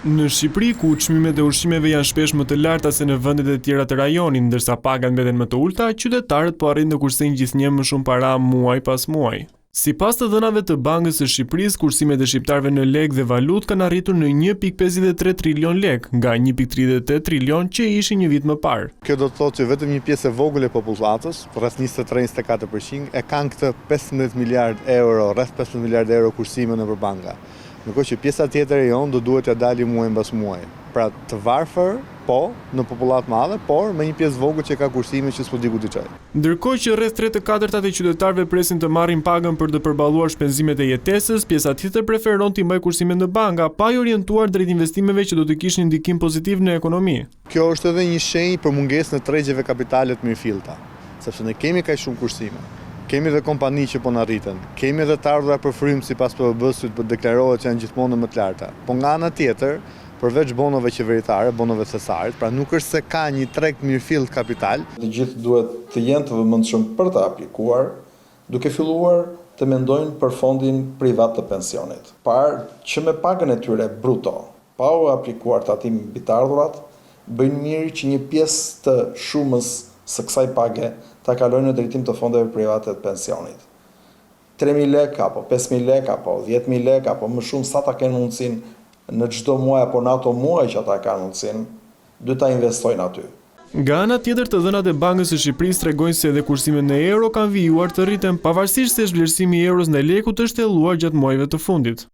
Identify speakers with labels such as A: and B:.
A: Në Shqipëri, ku çmimet e ushqimeve janë shpesh më të larta se në vendet e tjera të rajonit, ndërsa pagat mbeten më të ulta, qytetarët po arrin të kursejnë gjithnjë më shumë para muaj pas muaj. Sipas të dhënave të Bankës së Shqipërisë, kursimet e shqiptarëve në lekë dhe valutë kanë arritur në 1.53 trilion lekë, nga 1.38 trilion që ishin një vit më parë.
B: Kjo do të thotë që vetëm një pjesë e vogël e popullatës, rreth 23-24%, e kanë këtë 15 miliard euro, rreth 15 miliard euro kursime nëpër banka. Ndërkohë që pjesa tjetër e jonë do duhet t'ja dali muaj mbas muaji. Pra të varfër, po, në popullat madhe, por me një pjesë vogël që ka kursime që s'po di ku t'i çojë.
A: Ndërkohë që rreth 3/4 e qytetarëve presin të marrin pagën për të përballuar shpenzimet e jetesës, pjesa tjetër preferon t'i mbajë kursimet në banka, pa i orientuar drejt investimeve që do të kishin ndikim pozitiv në ekonomi.
B: Kjo është edhe një shenjë për mungesën e tregjeve kapitale të mirëfillta, sepse ne kemi kaq shumë kursime. Kemi dhe kompani që po në rritën, kemi dhe të ardhura për frymë si pas PBB-sit për deklarohet që janë gjithmonë më të larta. Po nga ana tjetër, përveç bonove qeveritare, bonove thesarit, pra nuk është se ka një treg mirëfill kapital.
C: Të gjithë duhet të jenë të vëmendshëm për të aplikuar, duke filluar të mendojnë për fondin privat të pensionit. Parë që me pagën e tyre bruto, pa u aplikuar tatim mbi të ardhurat, bëjnë mirë që një pjesë të shumës së kësaj page ta kalojnë në drejtim të fondeve private të pensionit. 3.000 lekë, apo 5.000 lekë, apo 10.000 lekë, apo më shumë sa ta kenë mundësinë në çdo muaj apo në ato muaj që ata kanë mundësinë, duhet ta investojnë aty.
A: Nga ana tjetër, të dhënat e Bankës së Shqipërisë tregojnë se edhe kursimet në euro kanë vijuar të rriten pavarësisht se vlerësimi i euros ndaj lekut është helluar gjatë muajve të fundit.